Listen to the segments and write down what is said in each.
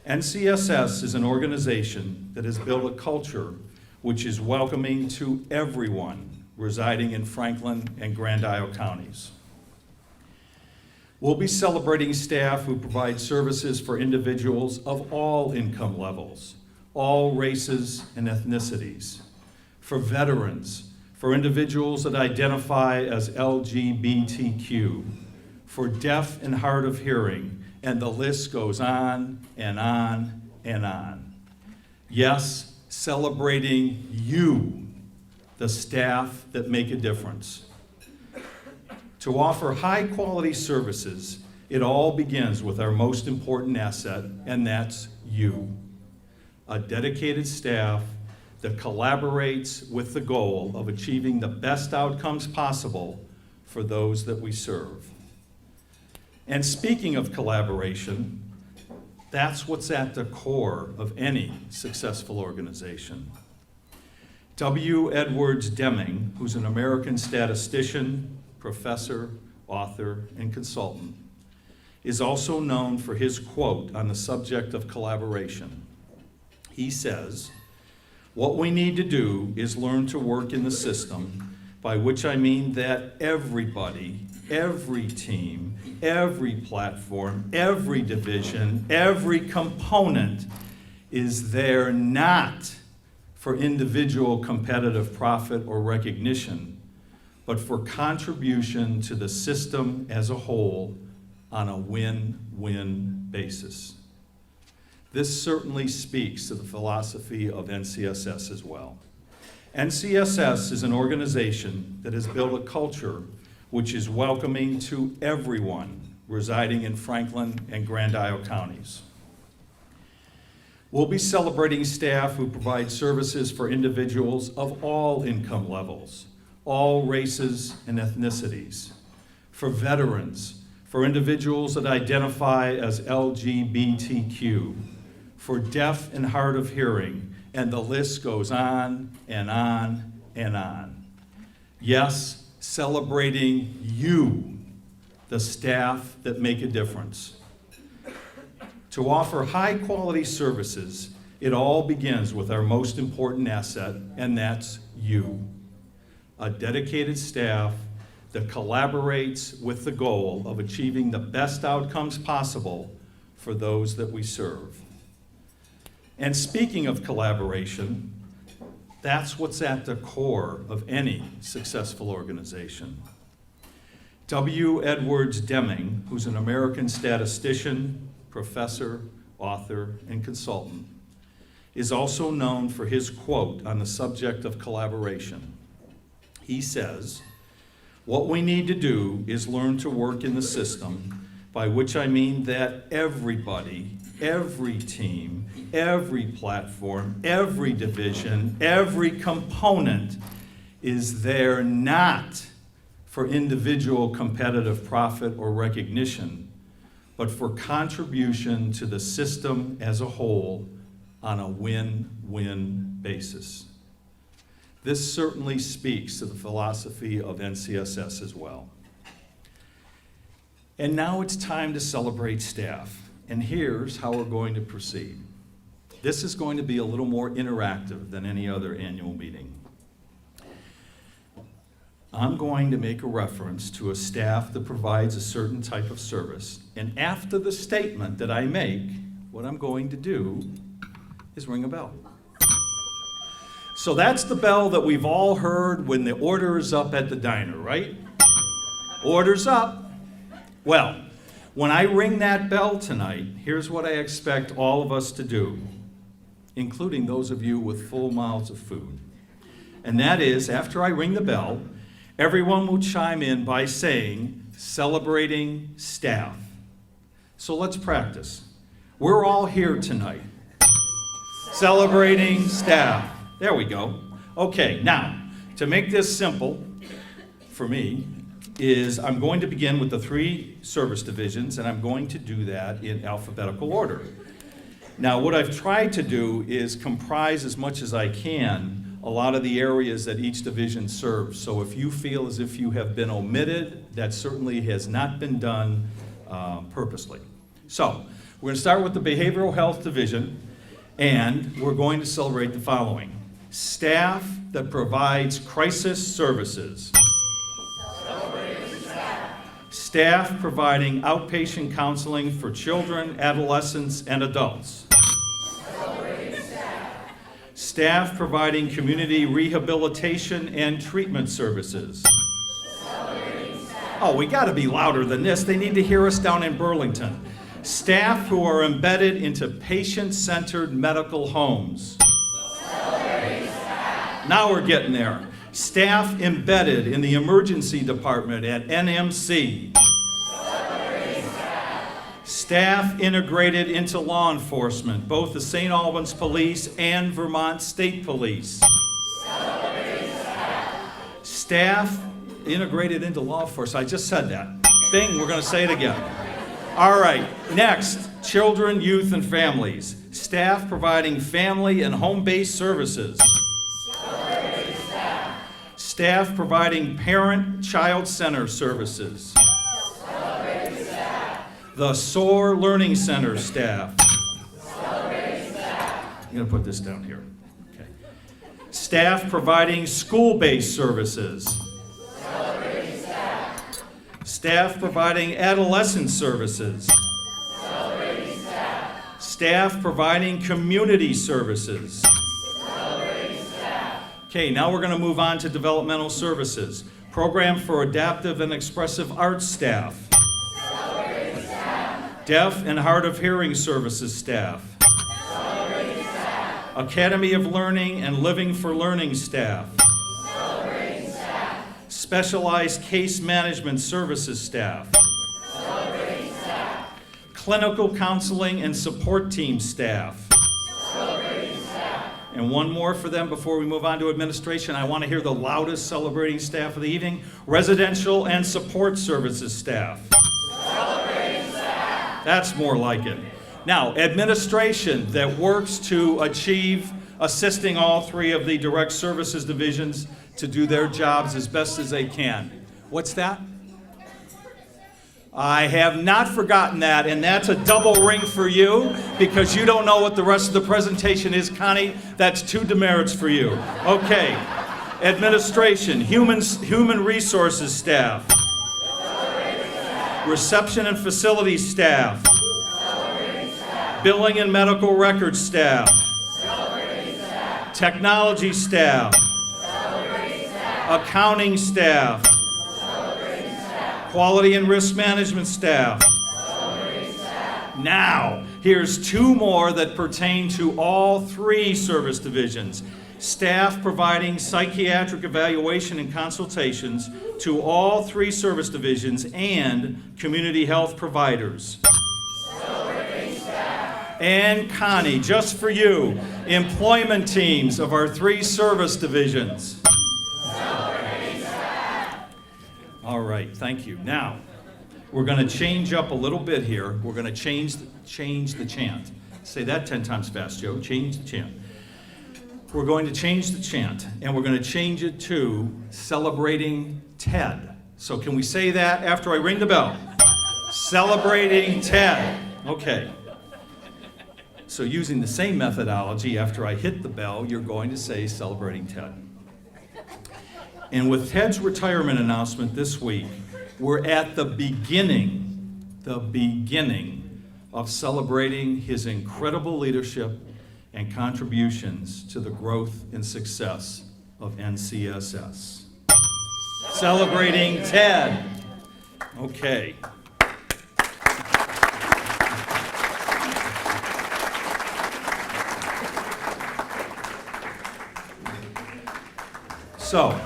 NCSS is an organization that has built a culture which is welcoming to everyone residing in Franklin and Grand Isle counties. We'll be celebrating staff who provide services for individuals of all income levels, all races and ethnicities, for veterans, for individuals that identify as LGBTQ, for deaf and hard of hearing, and the list goes on and on and on. Yes, celebrating you, the staff that make a difference. To offer high-quality services, it all begins with our most important asset, and that's you. A dedicated staff that collaborates with the goal of achieving the best outcomes possible for those that we serve. And speaking of collaboration, that's what's at the core of any successful organization. W. Edwards Deming, who's an American statistician, professor, author, and consultant, is also known for his quote on the subject of collaboration. He says, "What we need to do is learn to work in the system, by which I mean that everybody, every team, every platform, every division, every component is there not for individual competitive profit or recognition, but for contribution to the system as a whole on a win-win basis." This certainly speaks to the philosophy of NCSS as well. NCSS is an organization that has built a culture which is welcoming to everyone residing in Franklin and Grand Isle counties. We'll be celebrating staff who provide services for individuals of all income levels, all races and ethnicities, for veterans, for individuals that identify as LGBTQ, for deaf and hard of hearing, and the list goes on and on and on. Yes, celebrating you, the staff that make a difference. To offer high-quality services, it all begins with our most important asset, and that's you. A dedicated staff that collaborates with the goal of achieving the best outcomes possible for those that we serve. And speaking of collaboration, that's what's at the core of any successful organization. W. Edwards Deming, who's an American statistician, professor, author, and consultant, is also known for his quote on the subject of collaboration. He says, "What we need to do is learn to work in the system, by which I mean that everybody, every team, every platform, every division, every component is there not for individual competitive profit or recognition, but for contribution to the system as a whole on a win-win basis." This certainly speaks to the philosophy of NCSS as well. And now it's time to celebrate staff. And here's how we're going to proceed. This is going to be a little more interactive than any other annual meeting. I'm going to make a reference to a staff that provides a certain type of service. And after the statement that I make, what I'm going to do is ring a bell. So that's the bell that we've all heard when the order is up at the diner, right? Order's up. Well, when I ring that bell tonight, here's what I expect all of us to do, including those of you with full mouths of food. And that is, after I ring the bell, everyone will chime in by saying, "Celebrating staff." So let's practice. We're all here tonight. Celebrating staff. There we go. Okay, now, to make this simple for me, is I'm going to begin with the 3 service divisions, and I'm going to do that in alphabetical order. Now, what I've tried to do is comprise as much as I can a lot of the areas that each division serves. So if you feel as if you have been omitted, that certainly has not been done purposely. So, We're going to start with the Behavioral Health Division, and we're going to celebrate the following. Staff that provides crisis services. Staff providing outpatient counseling for children, adolescents, and adults. Staff providing community rehabilitation and treatment services. Oh, we got to be louder than this. They need to hear us down in Burlington. Staff who are embedded into patient-centered medical homes. Now we're getting there. Staff embedded in the emergency department at NMC. Staff integrated into law enforcement, both the St. Albans Police and Vermont State Police. Staff integrated into law enforcement. I just said that. Bing, we're going to say it again. All right, next, children, youth, and families. Staff providing family and home-based services. Staff providing parent-child center services. The SOAR Learning Center staff. I'm going to put this down here. Okay. Staff providing school-based services. Staff providing adolescent services. Staff providing community services. Okay, now we're going to move on to developmental services. Program for adaptive and expressive arts staff. Deaf and hard of hearing services staff. Academy of Learning and Living for Learning staff. Specialized case management services staff. Clinical counseling and support team staff. And one more for them before we move on to administration. I want to hear the loudest celebrating staff of the evening. Residential and support services staff. That's more like it. Now, administration that works to achieve assisting all three of the direct services divisions to do their jobs as best as they can. What's that? I have not forgotten that, and that's a double ring for you because you don't know what the rest of the presentation is, Connie. That's 2 demerits for you. Okay. Administration, human resources staff. Reception and facilities staff. Billing and medical records staff. Technology staff. Accounting staff. Quality and risk management staff. Now, here's 2 more that pertain to all 3 service divisions. Staff providing psychiatric evaluation and consultations to all 3 service divisions and community health providers. And Connie, just for you, employment teams of our 3 service divisions. All right, thank you. Now, we're going to change up a little bit here. We're going to change the chant. Say that 10 times fast, Joe. Change the chant. We're going to change the chant, and we're going to change it to Celebrating Ted. So can we say that after I ring the bell? Celebrating Ted. Okay. So using the same methodology, after I hit the bell, you're going to say Celebrating Ted. And with Ted's retirement announcement this week, we're at the beginning of celebrating his incredible leadership and contributions to the growth and success of NCSS. Celebrating Ted. Okay. So,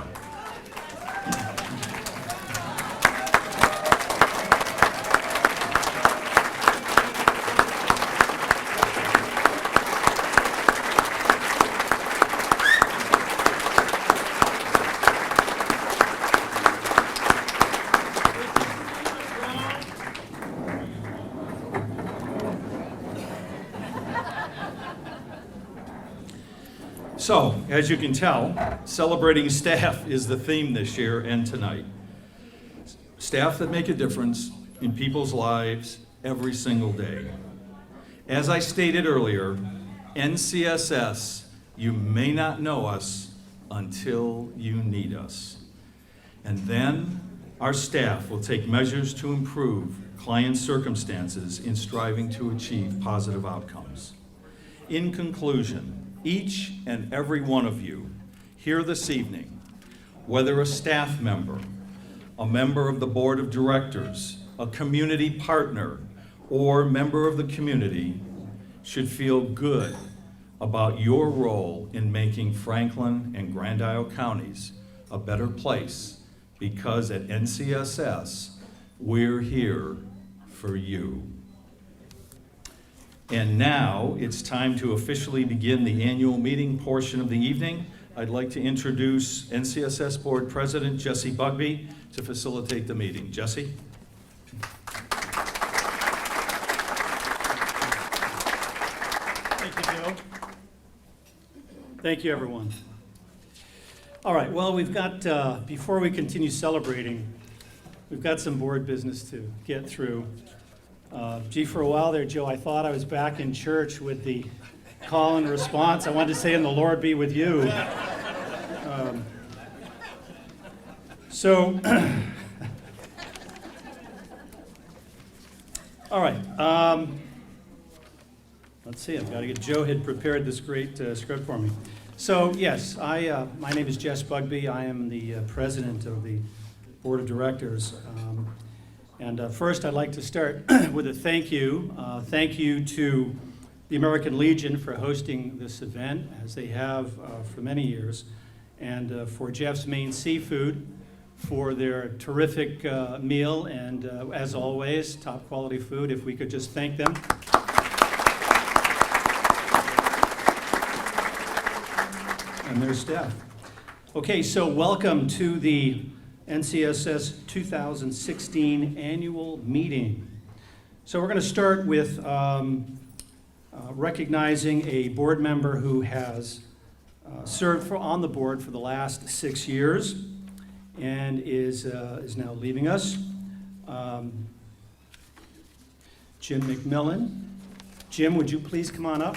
as you can tell, celebrating staff is the theme this year and tonight. Staff that make a difference in people's lives every single day. As I stated earlier, NCSS, you may not know us until you need us. And then our staff will take measures to improve client circumstances in striving to achieve positive outcomes. In conclusion, each and every one of you here this evening, whether a staff member, a member of the board of directors, a community partner, or member of the community, should feel good about your role in making Franklin and Grand Isle counties a better place, because at NCSS, we're here for you. And now it's time to officially begin the annual meeting portion of the evening. I'd like to introduce NCSS Board President Jesse Bugbee to facilitate the meeting. Jesse? Thank you, Joe. Thank you, everyone. All right, well, we've got, before we continue celebrating, we've got some board business to get through. Gee, for a while there, Joe, I thought I was back in church with the call and response. I wanted to say, and the Lord be with you. All right. Let's see, I've got to get, Joe had prepared this great script for me. So, yes, my name is Jess Bugbee. I am the president of the Board of Directors. First, I'd like to start with a thank you. Thank you to the American Legion for hosting this event, as they have for many years, and for Jeff's Maine Seafood for their terrific meal, and as always, top quality food. If we could just thank them. And their staff. Okay, so welcome to the NCSS 2016 annual meeting. So we're going to start with recognizing a board member who has served on the board for the last 6 years and is now leaving us. Jim McMillan. Jim, would you please come on up?